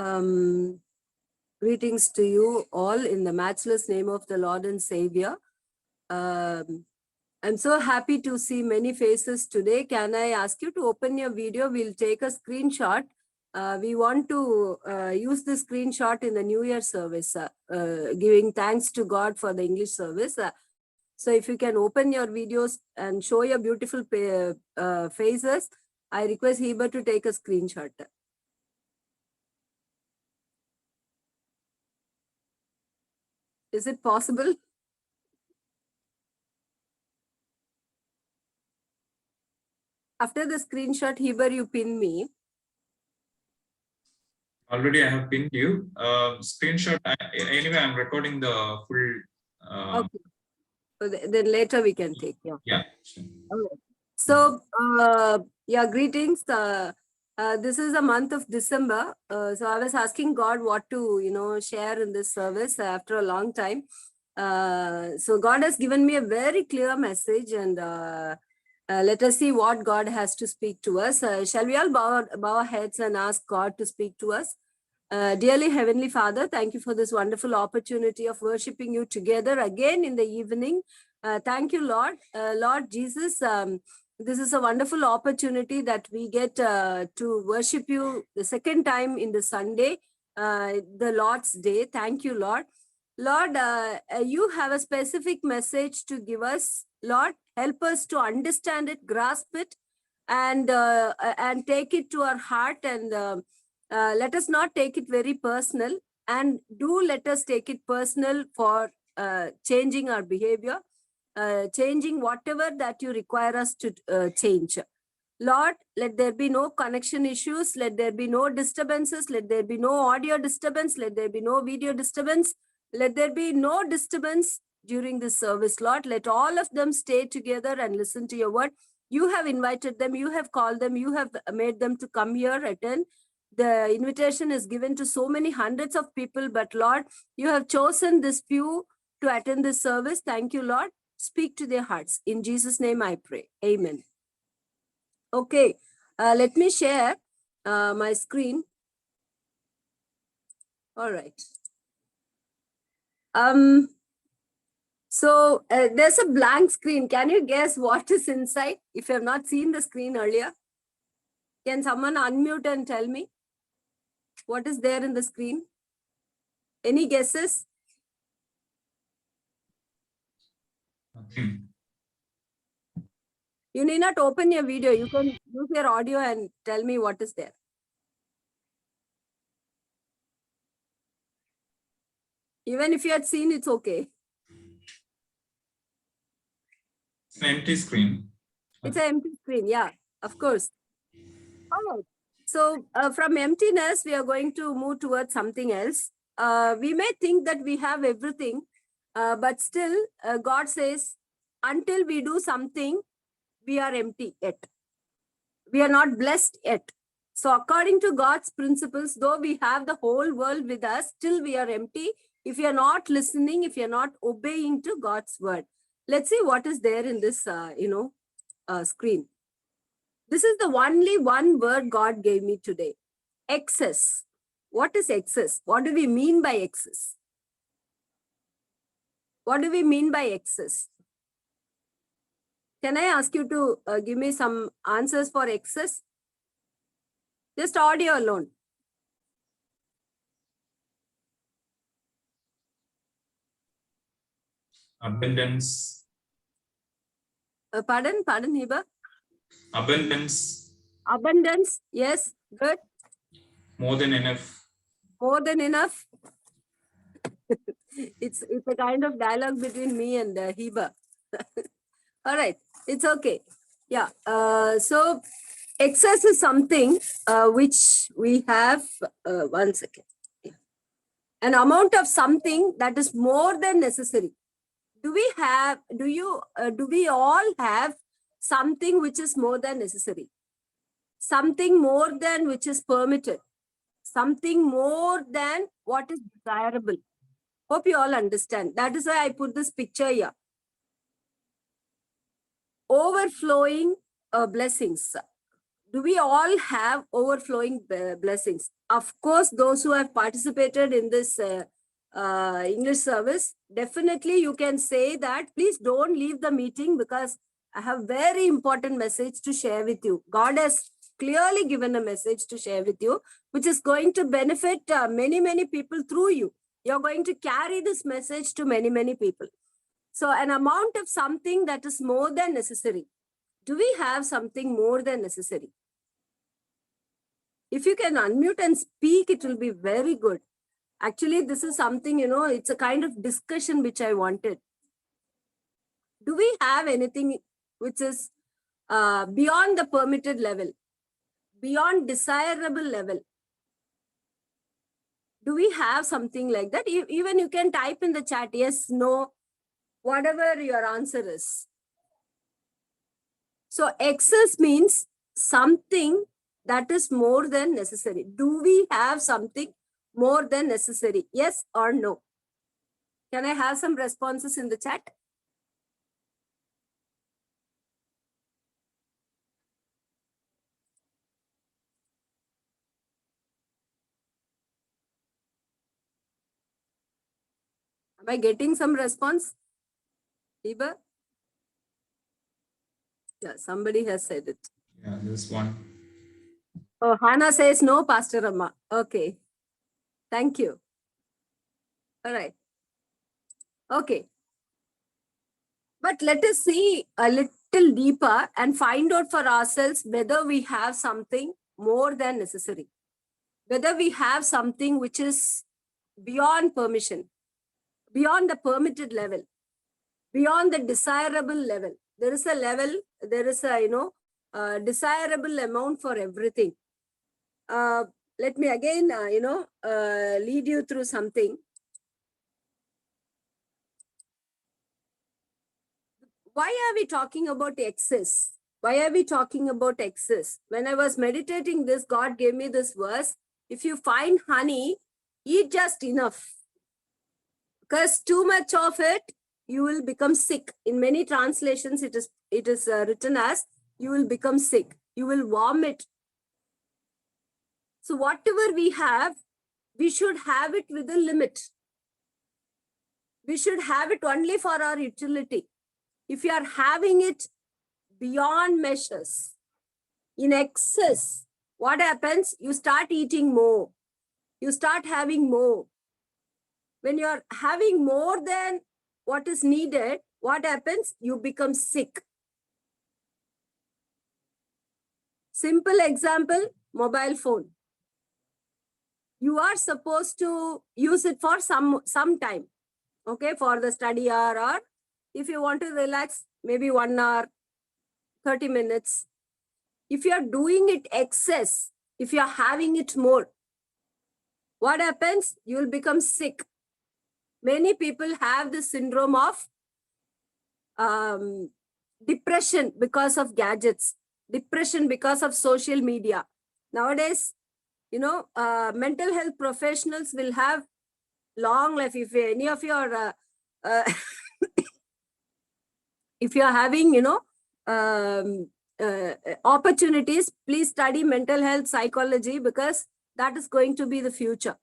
Um, Greetings to you all in the matchless name of the Lord and Savior. I'm so happy to see many faces today. Can I ask you to open your video? We'll take a screenshot. We want to use this screenshot in the New Year service, giving thanks to God for the English service. So if you can open your videos and show your beautiful faces, I request Heber to take a screenshot. Is it possible? After the screenshot, Heber, you pin me. Already I have pinned you. Screenshot. Anyway, I'm recording the full. Okay. So then later we can take. Yeah. Yeah. Sure. Okay. So, yeah, greetings. This is the month of December. So I was asking God what to, share in this service after a long time. So God has given me a very clear message, and let us see what God has to speak to us. Shall we all bow our heads and ask God to speak to us? Dearly Heavenly Father, thank you for this wonderful opportunity of worshiping you together again in the evening. Thank you, Lord. Lord Jesus, this is a wonderful opportunity that we get to worship you the second time in the Sunday, the Lord's Day. Thank you, Lord. Lord, you have a specific message to give us. Lord, help us to understand it, grasp it, and take it to our heart, and let us not take it very personal, and do let us take it personal for changing our behavior, changing whatever that you require us to change. Lord, let there be no connection issues, let there be no disturbances, let there be no audio disturbance, let there be no video disturbance, let there be no disturbance during this service, Lord. Let all of them stay together and listen to your word. You have invited them, you have called them, you have made them to come here, attend. The invitation is given to so many hundreds of people, but Lord, you have chosen this few to attend this service. Thank you, Lord. Speak to their hearts. In Jesus' name I pray. Amen. Okay, let me share my screen. All right. So there's a blank screen. Can you guess what is inside? If you have not seen the screen earlier, can someone unmute and tell me what is there in the screen? Any guesses? Nothing. You need not open your video. You can use your audio and tell me what is there. Even if you had seen, it's okay. It's an empty screen. It's an empty screen. Yeah, of course. All right. So from emptiness, we are going to move towards something else. We may think that we have everything, but still God says, until we do something, we are empty yet. We are not blessed yet. So according to God's principles, though we have the whole world with us, still we are empty if you are not listening, if you are not obeying to God's word. Let's see what is there in this, screen. This is the only one word God gave me today. Excess. What is excess? What do we mean by excess? What do we mean by excess? Can I ask you to give me some answers for excess? Just audio alone. Abundance. Pardon, Heber? Abundance. Abundance, yes, good. More than enough. More than enough. It's a kind of dialogue between me and Heber. All right, it's okay. Yeah, so excess is something which we have, one second. Yeah. An amount of something that is more than necessary. Do we all have something which is more than necessary? Something more than which is permitted? Something more than what is desirable? Hope you all understand. That is why I put this picture here. Overflowing blessings. Do we all have overflowing blessings? Of course, those who have participated in this English service, definitely you can say that please don't leave the meeting because I have very important message to share with you. God has clearly given a message to share with you, which is going to benefit many people through you. You're going to carry this message to many people. So an amount of something that is more than necessary. Do we have something more than necessary? If you can unmute and speak, it will be very good. Actually, this is something, it's a kind of discussion which I wanted. Do we have anything which is beyond the permitted level, beyond desirable level? Do we have something like that? Even you can type in the chat, yes, no, whatever your answer is. So excess means something that is more than necessary. Do we have something more than necessary? Yes or no? Can I have some responses in the chat? Am I getting some response? Iba? Yeah, somebody has said it. Yeah, this one. Oh, Hannah says no, Pastor Amma. Okay. Thank you. All right. Okay. But let us see a little deeper and find out for ourselves whether we have something more than necessary. Whether we have something which is beyond permission, beyond the permitted level, beyond the desirable level. There is a level, there is a, desirable amount for everything. Let me again, lead you through something. Why are we talking about excess? Why are we talking about excess? When I was meditating this, God gave me this verse. If you find honey, eat just enough. Because too much of it, you will become sick. In many translations, it is written as you will become sick. You will vomit. So whatever we have, we should have it with a limit. We should have it only for our utility. If you are having it beyond measures, in excess, what happens? You start eating more. You start having more. When you're having more than what is needed, what happens? You become sick. Simple example, mobile phone. You are supposed to use it for some time, okay, for the study hour, or if you want to relax, maybe 1 hour, 30 minutes. If you are doing it excess, if you are having it more, what happens? You will become sick. Many people have the syndrome of depression because of gadgets, depression because of social media. Nowadays, mental health professionals will have long life. If any of you are, if you are having, opportunities, please study mental health psychology, because that is going to be the future.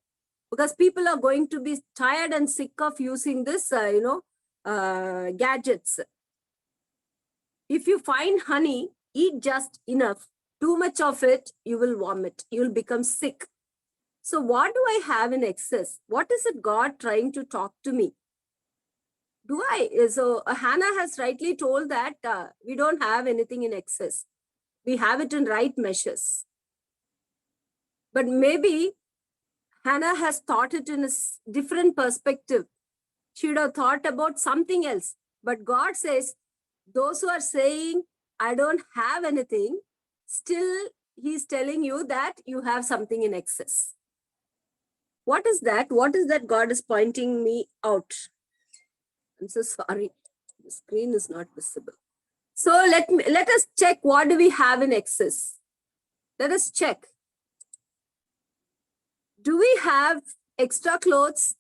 Because people are going to be tired and sick of using this, gadgets. If you find honey, eat just enough. Too much of it, you will vomit. You will become sick. So what do I have in excess? What is it God trying to talk to me? So Hannah has rightly told that we don't have anything in excess. We have it in right measures. But maybe Hannah has thought it in a different perspective. She would have thought about something else. But God says, those who are saying, I don't have anything, still He's telling you that you have something in excess. What is that? What is that God is pointing me out? I'm so sorry. The screen is not visible. So let us check, what do we have in excess? Let us check. Do we have extra clothes?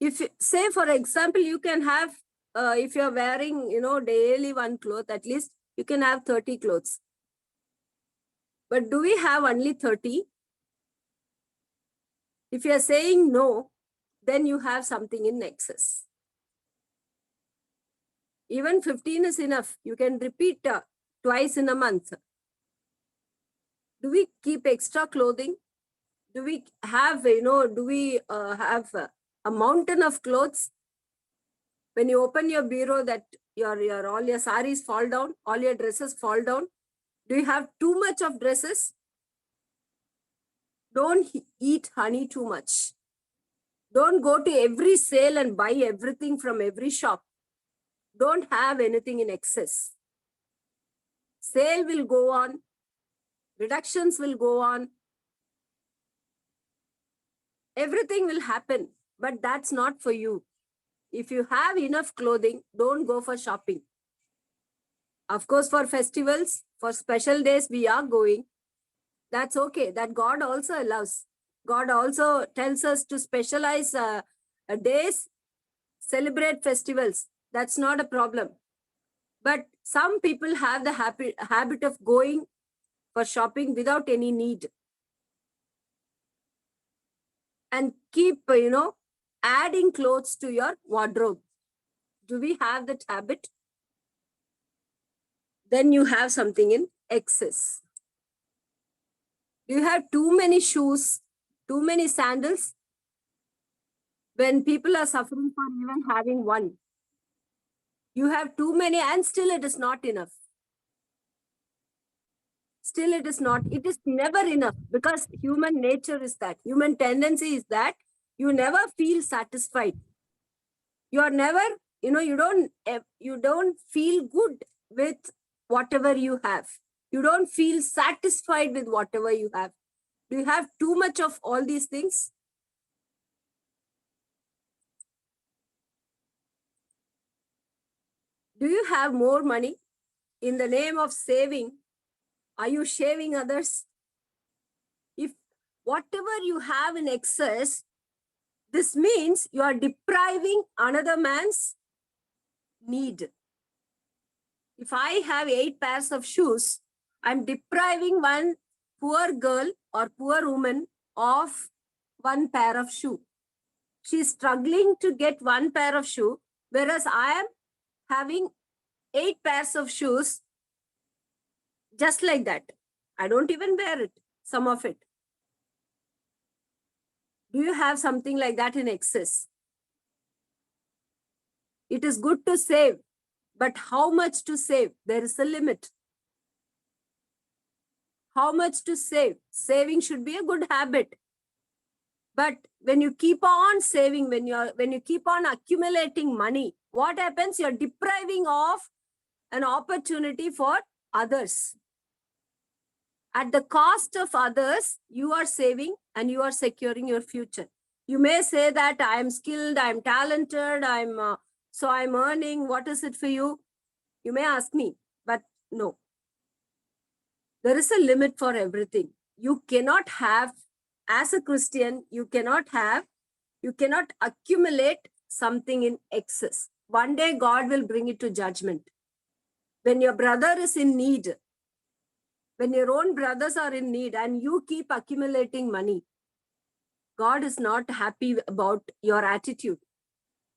If, say, for example, you can have, if you're wearing, daily one cloth, at least You can have 30 clothes. But do we have only 30? If you are saying no, then you have something in excess. Even 15 is enough. You can repeat twice in a month. Do we keep extra clothing? Do we have, do we have a mountain of clothes? When you open your bureau, that all your saris fall down, all your dresses fall down. Do you have too much of dresses? Don't eat honey too much. Don't go to every sale and buy everything from every shop. Don't have anything in excess. Sale will go on. Reductions will go on. Everything will happen, but that's not for you. If you have enough clothing, don't go for shopping. Of course, for festivals, for special days, we are going. That's okay. That God also allows. God also tells us to specialize days, celebrate festivals. That's not a problem. But some people have the habit of going for shopping without any need. And keep, adding clothes to your wardrobe. Do we have that habit? Then you have something in excess. Do you have too many shoes, too many sandals? When people are suffering for even having one. You have too many and still it is not enough. Still it is not. It is never enough because human nature is that. Human tendency is that you never feel satisfied. You are never, you don't feel good with whatever you have. You don't feel satisfied with whatever you have. Do you have too much of all these things? Do you have more money? In the name of saving, are you shaving others? If whatever you have in excess, this means you are depriving another man's need. If I have 8 pairs of shoes, I'm depriving one poor girl or poor woman of 1 pair of shoe. She's struggling to get 1 pair of shoe, whereas I am having 8 pairs of shoes just like that. I don't even wear it, some of it. Do you have something like that in excess? It is good to save, but how much to save? There is a limit. How much to save? Saving should be a good habit. But when you keep on saving, when you keep on accumulating money, what happens? You're depriving of an opportunity for others. At the cost of others, you are saving and you are securing your future. You may say that I am skilled, I am talented, so I'm earning. What is it for you? You may ask me, but no. There is a limit for everything. You cannot have, as a Christian, you cannot accumulate something in excess. One day God will bring it to judgment. When your brother is in need, when your own brothers are in need and you keep accumulating money, God is not happy about your attitude.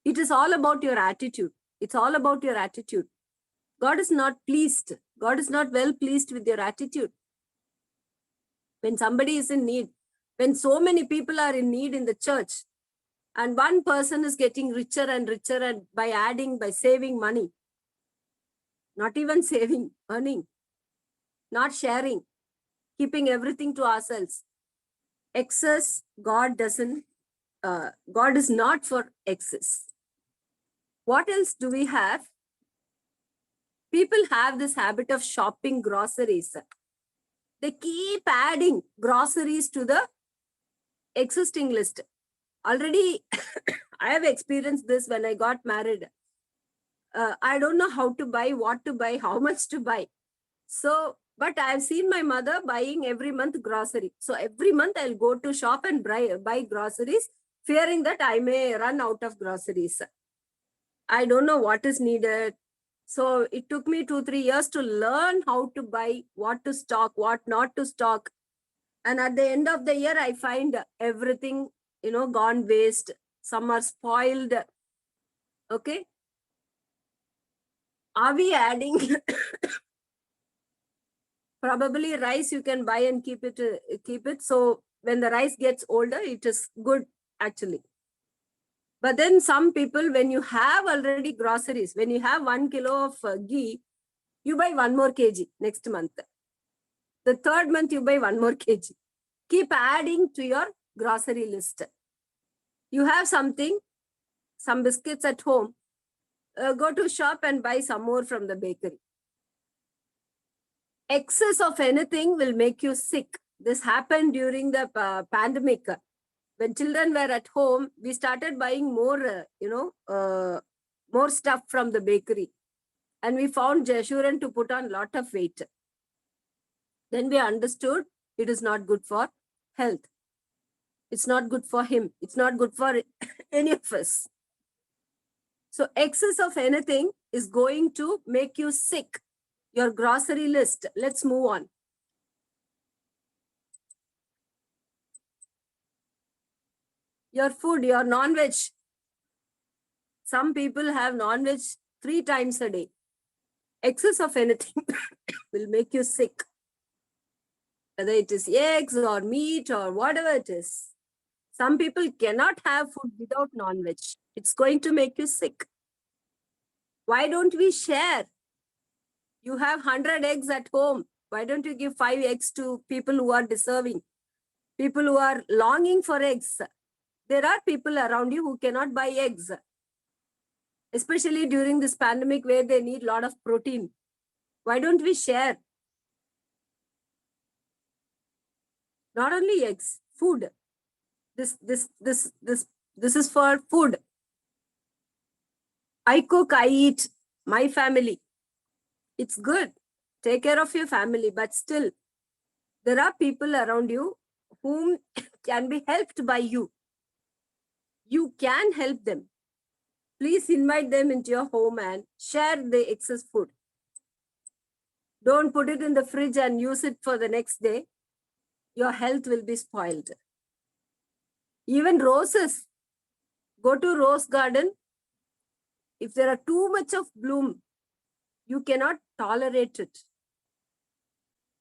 It is all about your attitude. It's all about your attitude. God is not pleased. God is not well pleased with your attitude. When somebody is in need, when so many people are in need in the church, and one person is getting richer and richer and by saving money, not even saving, earning, not sharing, keeping everything to ourselves. Excess, God is not for excess. What else do we have? People have this habit of shopping groceries. They keep adding groceries to the existing list. Already, I have experienced this when I got married. I don't know how to buy, what to buy, how much to buy. So, but I've seen my mother buying every month grocery. So every month I'll go to shop and buy groceries, fearing that I may run out of groceries. I don't know what is needed. So it took me 2-3 years to learn how to buy, what to stock, what not to stock. And at the end of the year, I find everything, gone waste. Some are spoiled. Okay. Are we adding? Probably rice you can buy and keep it. So when the rice gets older, it is good actually. But then some people, when you have already groceries, when you have 1 kilo of ghee, you buy 1 more kg next month. The third month you buy 1 more kg. Keep adding to your grocery list. You have something, some biscuits at home, go to shop and buy some more from the bakery. Excess of anything will make you sick. This happened during the pandemic. When children were at home, we started buying more, more stuff from the bakery. And we found Jashuran to put on lot of weight. Then we understood it is not good for health. It's not good for him. It's not good for any of us. So excess of anything is going to make you sick. Your grocery list. Let's move on. Your food, your non-veg. Some people have non-veg 3 times a day. Excess of anything will make you sick. Whether it is eggs or meat or whatever it is. Some people cannot have food without non-veg. It's going to make you sick. Why don't we share? You have 100 eggs at home. Why don't you give 5 eggs to people who are deserving? People who are longing for eggs. There are people around you who cannot buy eggs. Especially during this pandemic where they need a lot of protein. Why don't we share? Not only eggs, food. This is for food. I cook, I eat, my family. It's good. Take care of your family, but still, there are people around you whom can be helped by you. You can help them. Please invite them into your home and share the excess food. Don't put it in the fridge and use it for the next day. Your health will be spoiled. Even roses. Go to rose garden. If there are too much of bloom, you cannot tolerate it.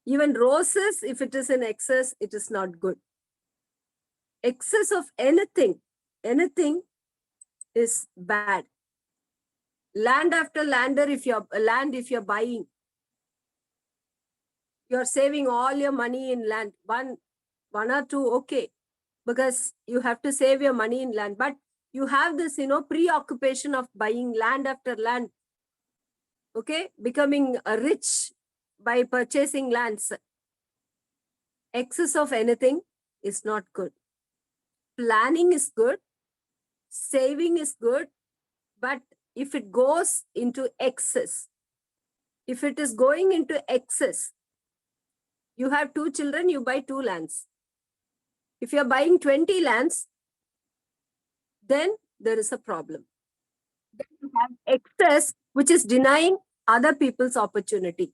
Even roses, if it is in excess, it is not good. Excess of anything is bad. Land after lander, if you're buying, you're saving all your money in land. One or two, okay, because you have to save your money in land. But you have this, preoccupation of buying land after land. Okay, becoming rich by purchasing lands. Excess of anything is not good. Planning is good. Saving is good. But if it goes into excess, if it is going into excess, you have 2 children, you buy 2 lands. If you're buying 20 lands, then there is a problem. Then you have excess, which is denying other people's opportunity.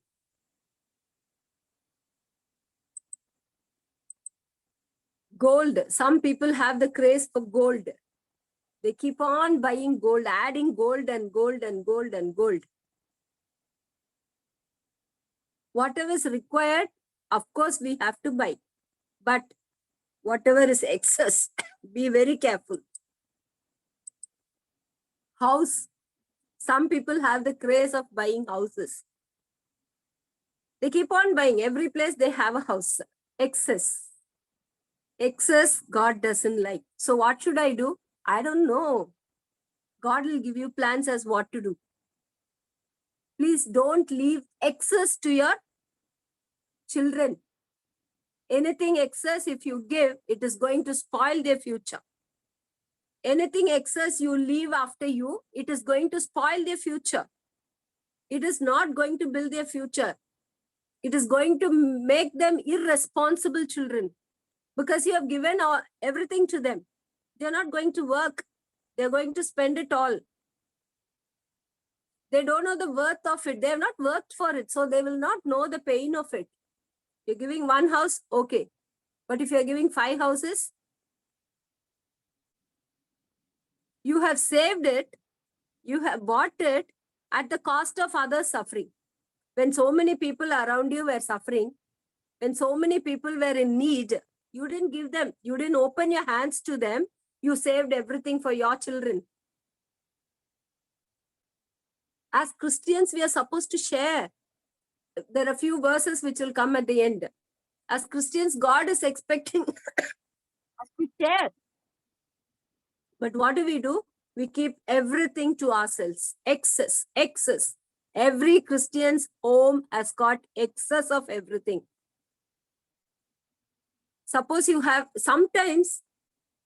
Gold. Some people have the craze for gold. They keep on buying gold, adding gold and gold and gold and gold. Whatever is required, of course, we have to buy. But whatever is excess, be very careful. House. Some people have the craze of buying houses. They keep on buying. Every place they have a house. Excess. Excess, God doesn't like. So what should I do? I don't know. God will give you plans as what to do. Please don't leave excess to your children. Anything excess, if you give, it is going to spoil their future. Anything excess you leave after you, it is going to spoil their future. It is not going to build their future. It is going to make them irresponsible children because you have given everything to them. They're not going to work. They're going to spend it all. They don't know the worth of it. They have not worked for it. So they will not know the pain of it. You're giving one house, okay. But if you're giving 5 houses, you have saved it, you have bought it at the cost of others suffering. When so many people around you were suffering, when so many people were in need, you didn't give them, you didn't open your hands to them, you saved everything for your children. As Christians, we are supposed to share. There are a few verses which will come at the end. As Christians, God is expecting us to share. But what do? We keep everything to ourselves. Excess. Every Christian's home has got excess of everything. Suppose you have, sometimes,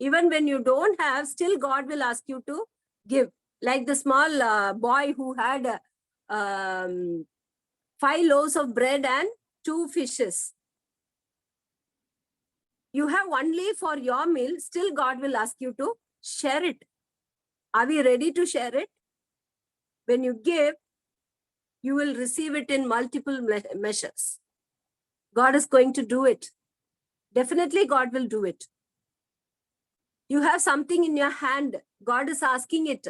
even when you don't have, still God will ask you to give. Like the small boy who had 5 loaves of bread and 2 fishes. You have only for your meal, still God will ask you to share it. Are we ready to share it? When you give, you will receive it in multiple measures. God is going to do it. Definitely God will do it. You have something in your hand. God is asking it.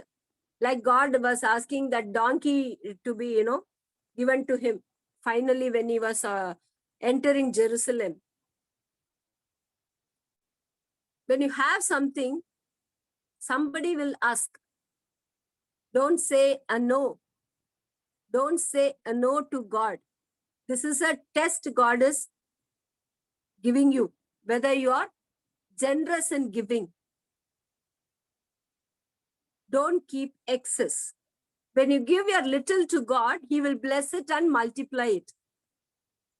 Like God was asking that donkey to be, given to him. Finally, when he was entering Jerusalem. When you have something, somebody will ask. Don't say a no. Don't say a no to God. This is a test God is giving you, whether you are generous in giving. Don't keep excess. When you give your little to God, He will bless it and multiply it.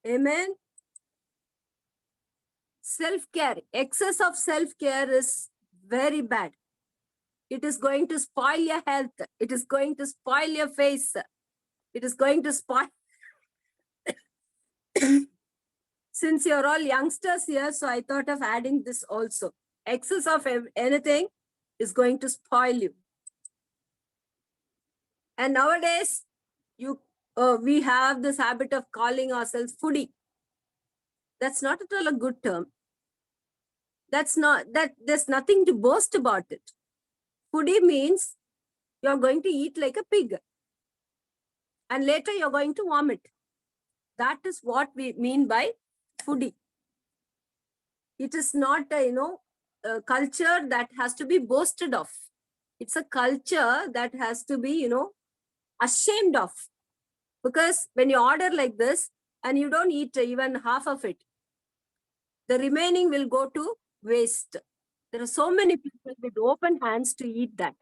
Amen. Self-care. Excess of self-care is very bad. It is going to spoil your health. It is going to spoil your face. It is going to spoil. Since you're all youngsters here, so I thought of adding this also. Excess of anything is going to spoil you. And nowadays, we have this habit of calling ourselves foodie. That's not at all a good term. There's nothing to boast about it. Foodie means you're going to eat like a pig. And later you're going to vomit. That is what we mean by foodie. It is not a culture that has to be boasted of. It's a culture that has to be, ashamed of. Because when you order like this and you don't eat even half of it, the remaining will go to waste. There are so many people with open hands to eat that.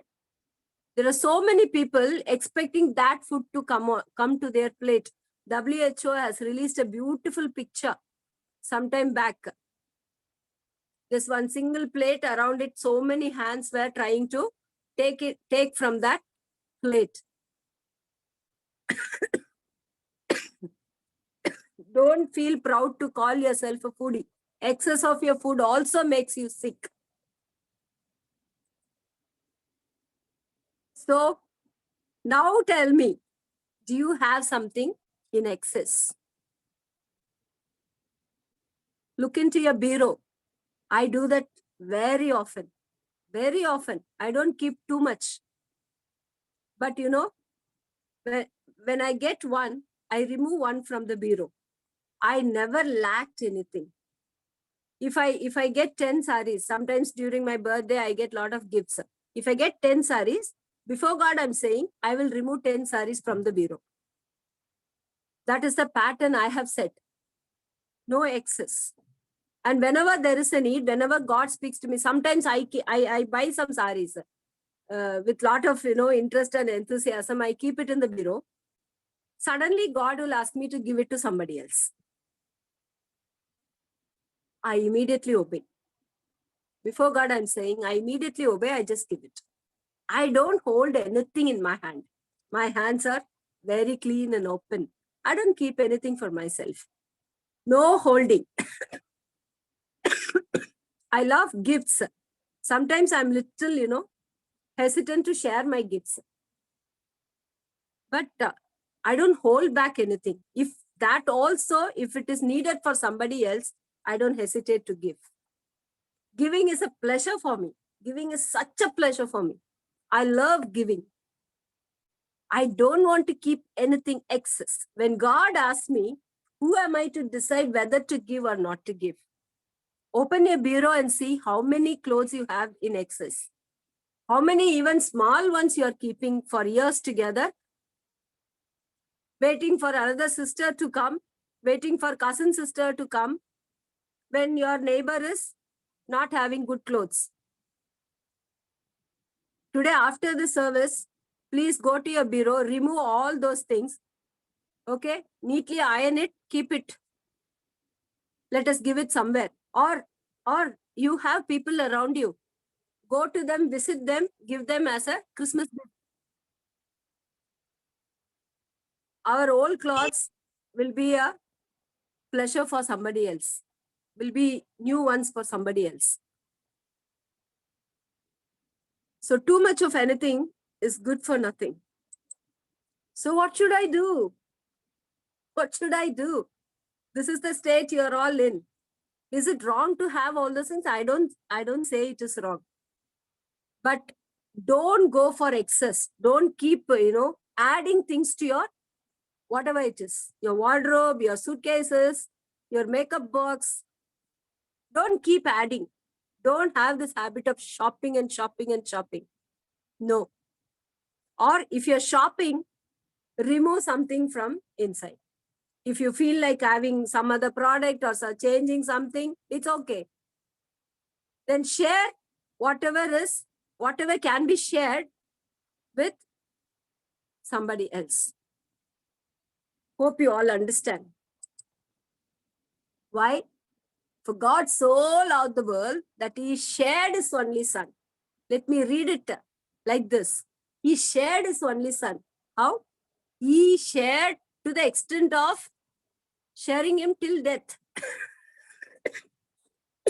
There are so many people expecting that food to come to their plate. WHO has released a beautiful picture sometime back. There's one single plate, around it so many hands were trying to take from that plate. Don't feel proud to call yourself a foodie. Excess of your food also makes you sick. So now tell me, do you have something in excess? Look into your bureau. I do that very often. Very often. I don't keep too much. But when I get one, I remove one from the bureau. I never lacked anything. If I get 10 saris, sometimes during my birthday, I get a lot of gifts. If I get 10 saris, before God, I'm saying, I will remove 10 saris from the bureau. That is the pattern I have set. No excess. And whenever there is a need, whenever God speaks to me, sometimes I buy some saris with lot of interest and enthusiasm. I keep it in the bureau. Suddenly, God will ask me to give it to somebody else. I immediately obey. Before God, I'm saying, I immediately obey. I just give it. I don't hold anything in my hand. My hands are very clean and open. I don't keep anything for myself. No holding. I love gifts. Sometimes I'm little, hesitant to share my gifts. But I don't hold back anything. If that also, if it is needed for somebody else, I don't hesitate to give. Giving is a pleasure for me. Giving is such a pleasure for me. I love giving. I don't want to keep anything excess. When God asks me, who am I to decide whether to give or not to give? Open your bureau and see how many clothes you have in excess. How many even small ones you are keeping for years together, waiting for another sister to come, waiting for cousin sister to come, when your neighbor is not having good clothes. Today, after the service, please go to your bureau, remove all those things. Okay, neatly iron it, keep it. Let us give it somewhere. Or you have people around you. Go to them, visit them, give them as a Christmas gift. Our old clothes will be a pleasure for somebody else, will be new ones for somebody else. So too much of anything is good for nothing. So what should I do? What should I do? This is the state you're all in. Is it wrong to have all those things? I don't say it is wrong. But don't go for excess. Don't keep, adding things to your whatever it is, your wardrobe, your suitcases, your makeup box. Don't keep adding. Don't have this habit of shopping and shopping and shopping. No. Or if you're shopping, remove something from inside. If you feel like having some other product or changing something, it's okay. Then share whatever can be shared with somebody else. Hope you all understand. Why? For God so loved the world that he shared his only son. Let me read it like this. He shared his only son. How? He shared to the extent of sharing him till death.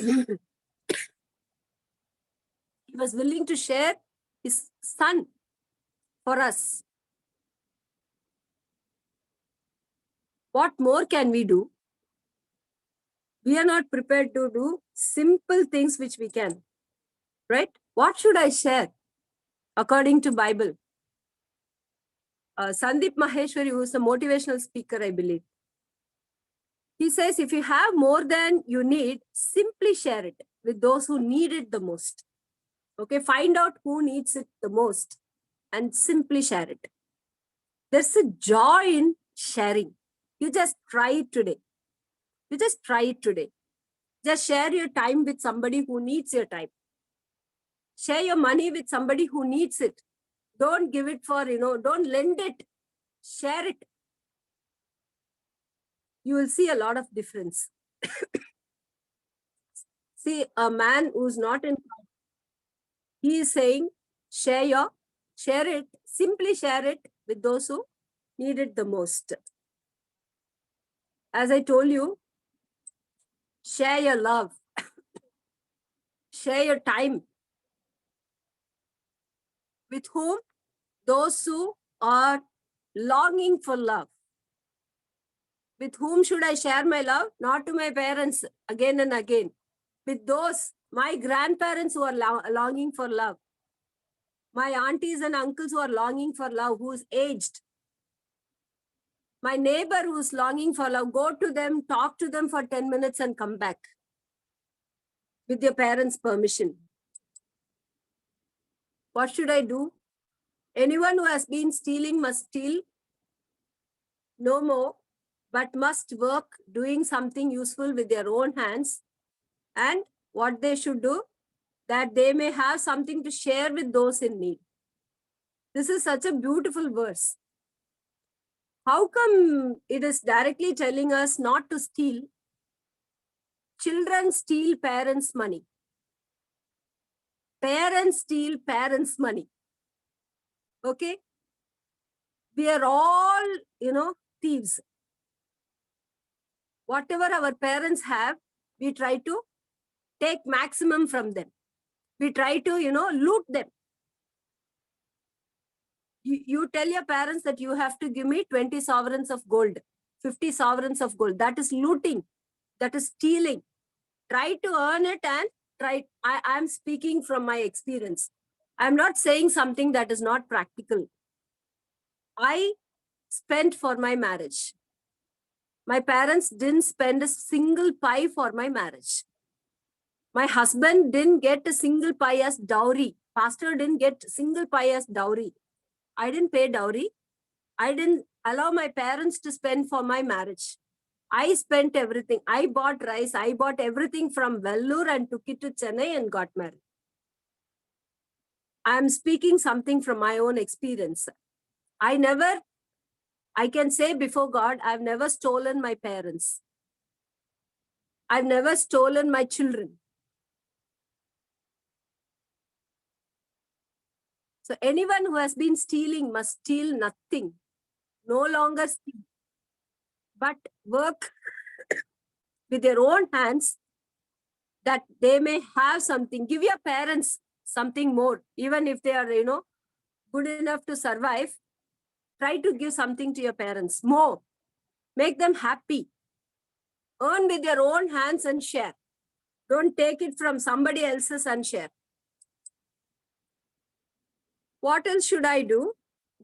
He was willing to share his son for us. What more can we do? We are not prepared to do simple things which we can, right? What should I share according to Bible? Sandeep Maheshwari, who is a motivational speaker, I believe. He says, if you have more than you need, simply share it with those who need it the most. Okay, find out who needs it the most and simply share it. There's a joy in sharing. You just try it today. You just try it today. Just share your time with somebody who needs your time. Share your money with somebody who needs it. Don't give it for, don't lend it. Share it. You will see a lot of difference. See, a man who's not in, he is saying, share it, simply share it with those who need it the most. As I told you, share your love, share your time. With whom? Those who are longing for love. With whom should I share my love? Not to my parents again and again. With those, my grandparents who are longing for love. My aunties and uncles who are longing for love, who is aged. My neighbor who is longing for love, go to them, talk to them for 10 minutes and come back with your parents' permission. What should I do? Anyone who has been stealing must steal no more, but must work doing something useful with their own hands. And what they should do, that they may have something to share with those in need. This is such a beautiful verse. How come it is directly telling us not to steal? Children steal parents' money. Parents steal parents' money. Okay? We are all, thieves. Whatever our parents have, we try to take maximum from them. We try to, loot them. You tell your parents that you have to give me 20 sovereigns of gold, 50 sovereigns of gold. That is looting. That is stealing. Try to earn it and I'm speaking from my experience. I'm not saying something that is not practical. I spent for my marriage. My parents didn't spend a single pie for my marriage. My husband didn't get a single pie as dowry. Pastor didn't get a single pie as dowry. I didn't pay dowry. I didn't allow my parents to spend for my marriage. I spent everything. I bought rice. I bought everything from Vellore and took it to Chennai and got married. I'm speaking something from my own experience. I can say before God, I've never stolen my parents. I've never stolen my children. So anyone who has been stealing must steal nothing. No longer steal, but work with their own hands that they may have something. Give your parents something more, even if they are, good enough to survive. Try to give something to your parents more. Make them happy. Earn with your own hands and share. Don't take it from somebody else's and share. What else should I do?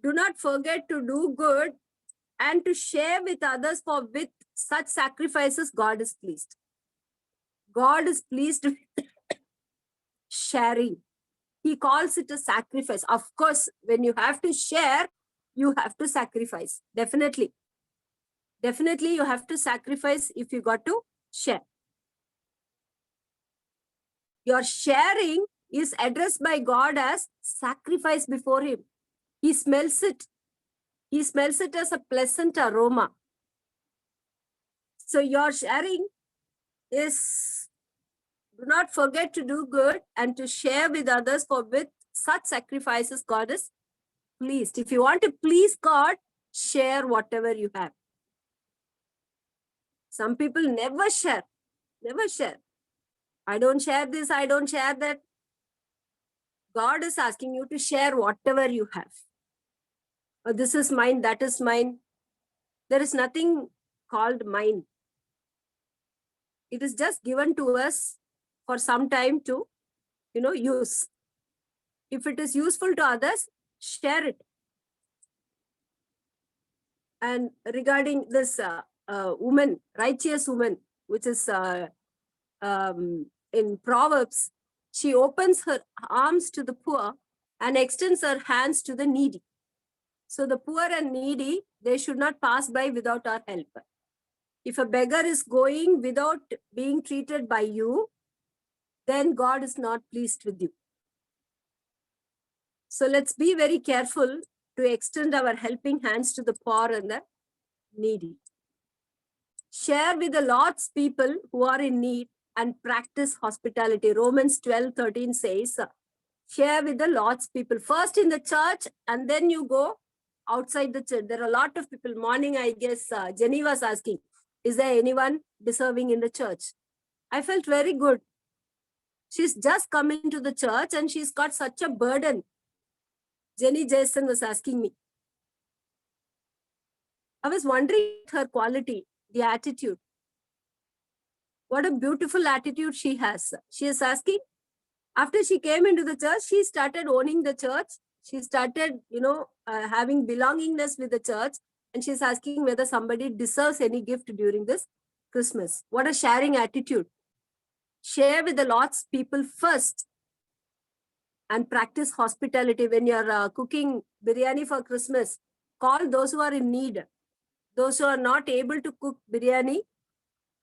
Do not forget to do good and to share with others, for with such sacrifices, God is pleased. God is pleased with sharing. He calls it a sacrifice. Of course, when you have to share, you have to sacrifice. Definitely. Definitely, you have to sacrifice if you got to share. Your sharing is addressed by God as sacrifice before Him. He smells it. He smells it as a pleasant aroma. So your sharing is, do not forget to do good and to share with others, for with such sacrifices, God is pleased. If you want to please God, share whatever you have. Some people never share. Never share. I don't share this, I don't share that. God is asking you to share whatever you have. This is mine, that is mine. There is nothing called mine. It is just given to us for some time to, use. If it is useful to others, share it. And regarding this woman, righteous woman, which is in Proverbs, she opens her arms to the poor and extends her hands to the needy. So the poor and needy, they should not pass by without our help. If a beggar is going without being treated by you, then God is not pleased with you. So let's be very careful to extend our helping hands to the poor and the needy. Share with the Lord's people who are in need and practice hospitality. Romans 12:13 says, share with the Lord's people. First in the church, and then you go outside the church. There are a lot of people. Morning, I guess, Jenny was asking, is there anyone deserving in the church? I felt very good. She's just coming to the church and she's got such a burden. Jenny Jason was asking me. I was wondering her quality, the attitude. What a beautiful attitude she has. She is asking, after she came into the church, she started owning the church. She started, having belongingness with the church. And she's asking whether somebody deserves any gift during this Christmas. What a sharing attitude. Share with the Lord's people first and practice hospitality. When you're cooking biryani for Christmas, call those who are in need. Those who are not able to cook biryani,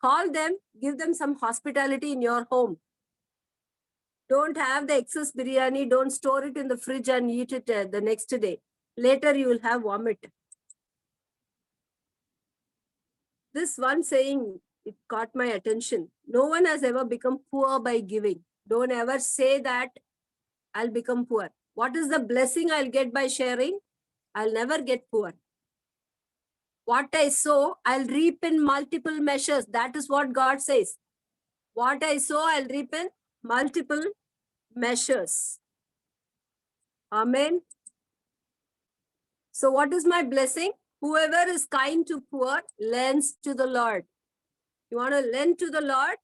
call them, give them some hospitality in your home. Don't have the excess biryani. Don't store it in the fridge and eat it the next day. Later, you will have vomit. This one saying, it caught my attention. No one has ever become poor by giving. Don't ever say that I'll become poor. What is the blessing I'll get by sharing? I'll never get poor. What I sow, I'll reap in multiple measures. That is what God says. What I sow, I'll reap in multiple measures. Amen. So what is my blessing? Whoever is kind to poor lends to the Lord. You want to lend to the Lord?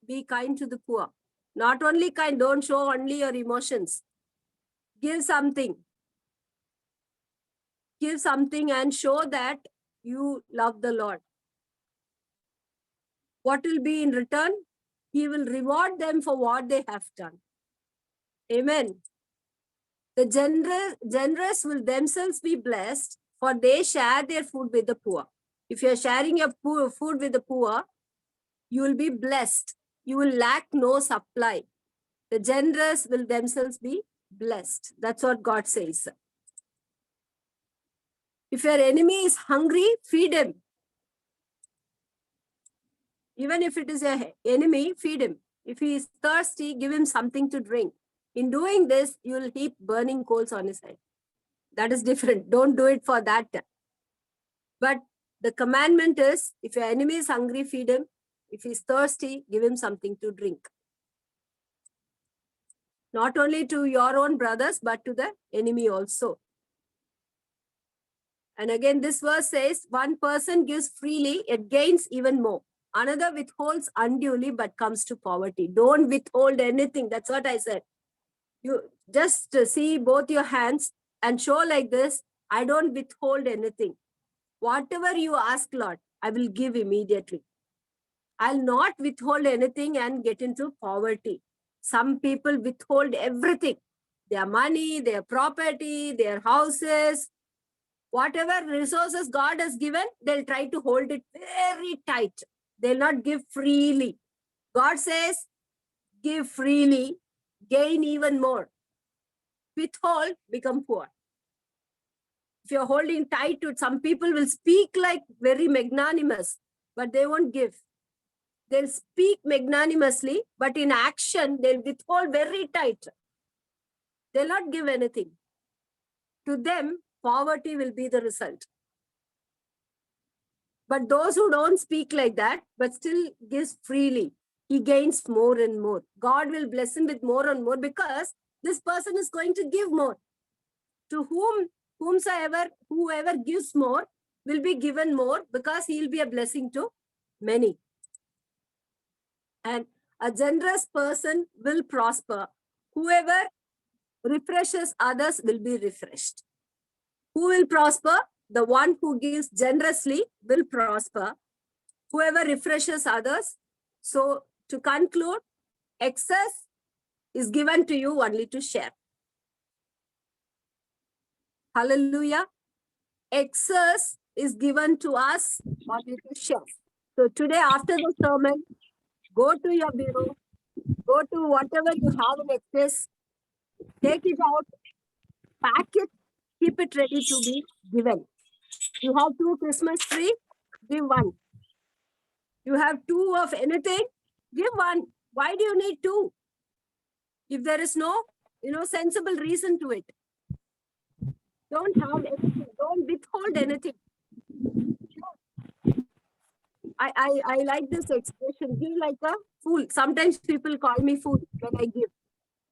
Be kind to the poor. Not only kind, don't show only your emotions. Give something. Give something and show that you love the Lord. What will be in return? He will reward them for what they have done. Amen. The generous will themselves be blessed, for they share their food with the poor. If you're sharing your food with the poor, you will be blessed. You will lack no supply. The generous will themselves be blessed. That's what God says. If your enemy is hungry, feed him. Even if it is your enemy, feed him. If he is thirsty, give him something to drink. In doing this, you will heap burning coals on his head. That is different. Don't do it for that. But the commandment is, if your enemy is hungry, feed him. If he's thirsty, give him something to drink. Not only to your own brothers, but to the enemy also. And again, this verse says, one person gives freely, it gains even more. Another withholds unduly, but comes to poverty. Don't withhold anything. That's what I said. You just see both your hands and show like this. I don't withhold anything. Whatever you ask, Lord, I will give immediately. I'll not withhold anything and get into poverty. Some people withhold everything. Their money, their property, their houses, whatever resources God has given, they'll try to hold it very tight. They'll not give freely. God says, give freely, gain even more. Withhold, become poor. If you're holding tight to it, some people will speak like very magnanimous, but they won't give. They'll speak magnanimously, but in action, they'll withhold very tight. They'll not give anything. To them, poverty will be the result. But those who don't speak like that, but still gives freely, he gains more and more. God will bless him with more and more because this person is going to give more. To whoever gives more will be given more because he will be a blessing to many. And a generous person will prosper. Whoever refreshes others will be refreshed. Who will prosper? The one who gives generously will prosper. Whoever refreshes others. So to conclude, excess is given to you only to share. Hallelujah. Excess is given to us only to share. So today after the sermon, go to your bureau, go to whatever you have in excess, take it out, pack it, keep it ready to be given. You have 2 Christmas trees, give 1. You have 2 of anything, give 1. Why do you need 2? If there is no, sensible reason to it. Don't have anything. Don't withhold anything. I like this expression. Give like a fool. Sometimes people call me fool when I give.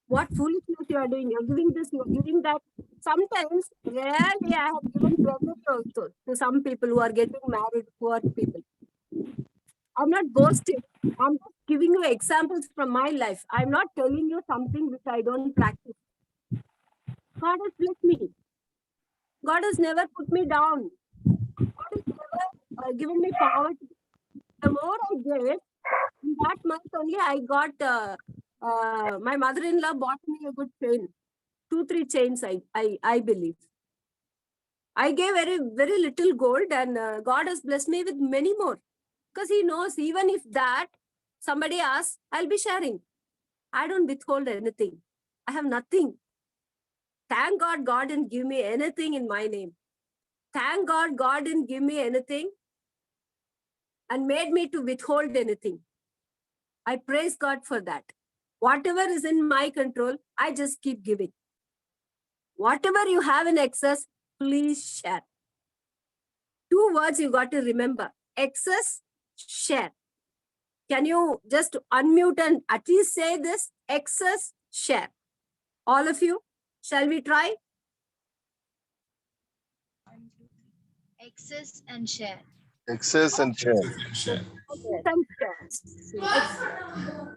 What foolishness you are doing? You're giving this, you're giving that. Sometimes, rarely I have given present also to some people who are getting married, poor people. I'm not boasting. I'm just giving you examples from my life. I'm not telling you something which I don't practice. God has blessed me. God has never put me down. God has never given me poverty. The more I gave, in that month only I got, my mother-in-law bought me a good chain. 2-3 chains, I believe. I gave very little gold and God has blessed me with many more. Because he knows even if that somebody asks, I'll be sharing. I don't withhold anything. I have nothing. Thank God, God didn't give me anything in my name. Thank God, God didn't give me anything and made me to withhold anything. I praise God for that. Whatever is in my control, I just keep giving. Whatever you have in excess, please share. 2 words you got to remember. Excess, share. Can you just unmute and at least say this? Excess, share. All of you, shall we try? Access and share. Access and share. Share. Access and share.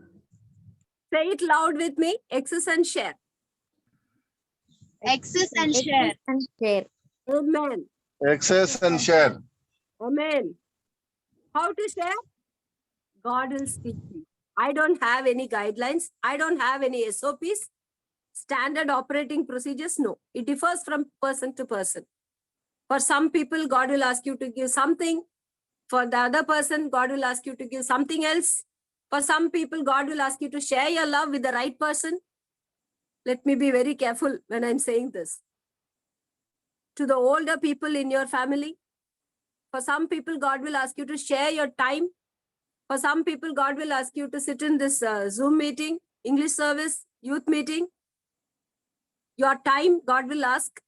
Say it loud with me. Access and share. Access and share. And share. Amen. Access and share. Amen. How to share? God will speak to you. I don't have any guidelines. I don't have any SOPs, standard operating procedures. No, it differs from person to person. For some people, God will ask you to give something. For the other person, God will ask you to give something else. For some people, God will ask you to share your love with the right person. Let me be very careful when I'm saying this. To the older people in your family, for some people, God will ask you to share your time. For some people, God will ask you to sit in this Zoom meeting, English service, youth meeting. Your time, God will ask.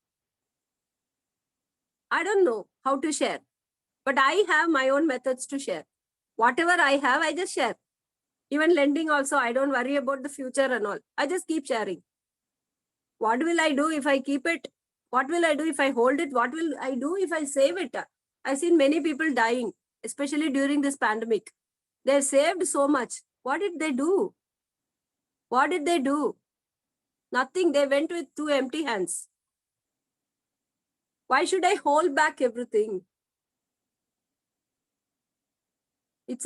I don't know how to share, but I have my own methods to share. Whatever I have, I just share. Even lending also, I don't worry about the future and all. I just keep sharing. What will I do if I keep it? What will I do if I hold it? What will I do if I save it? I've seen many people dying, especially during this pandemic. They saved so much. What did they do? What did they do? Nothing. They went with two empty hands. Why should I hold back everything? It's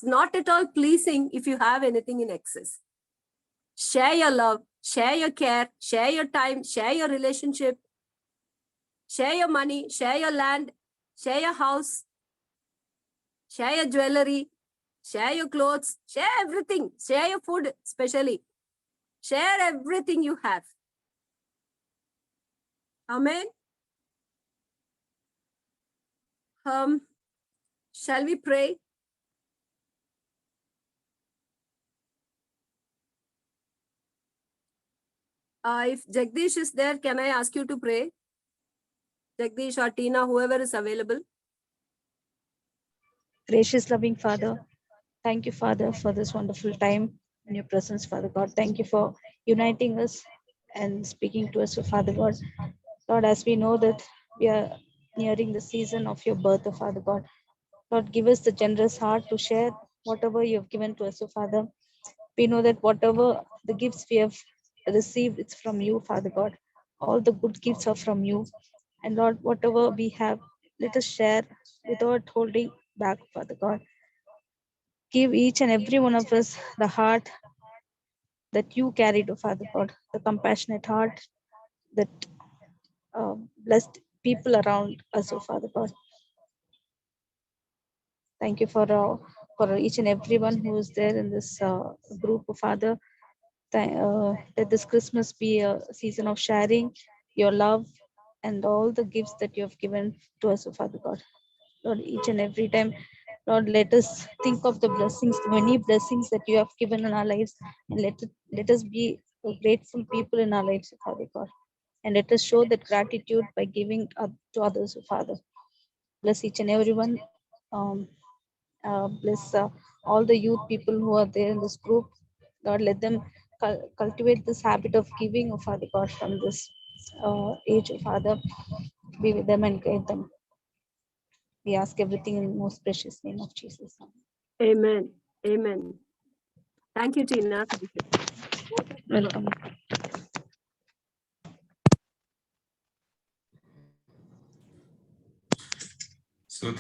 not at all pleasing if you have anything in excess. Share your love, share your care, share your time, share your relationship, share your money, share your land, share your house, share your jewelry, share your clothes, share everything, share your food, especially. Share everything you have. Amen. Shall we pray? If Jagdish is there, can I ask you to pray? Jagdish or Tina, whoever is available. Gracious, loving Father, thank you, Father, for this wonderful time in your presence, Father God. Thank you for uniting us and speaking to us, Father God. Lord, as we know that we are nearing the season of your birth, Father God. Lord, give us the generous heart to share whatever you have given to us, Father. We know that whatever the gifts we have received, it's from you, Father God. All the good gifts are from you. And Lord, whatever we have, let us share without holding back, Father God. Give each and every one of us the heart that you carried, Father God, the compassionate heart that blessed people around us, Father God. Thank you for each and everyone who is there in this group, Father. Let this Christmas be a season of sharing your love and all the gifts that you have given to us, Father God. Lord, each and every time, Lord, let us think of the blessings, the many blessings that you have given in our lives, and let us be grateful people in our lives, Father God. And let us show that gratitude by giving to others, Father. Bless each and everyone. Bless all the youth people who are there in this group. Lord, let them cultivate this habit of giving, oh Father God, from this age, oh Father. Be with them and guide them. We ask everything in the most precious name of Jesus. Amen. Amen. Thank you, Tina. Thank you. Welcome. So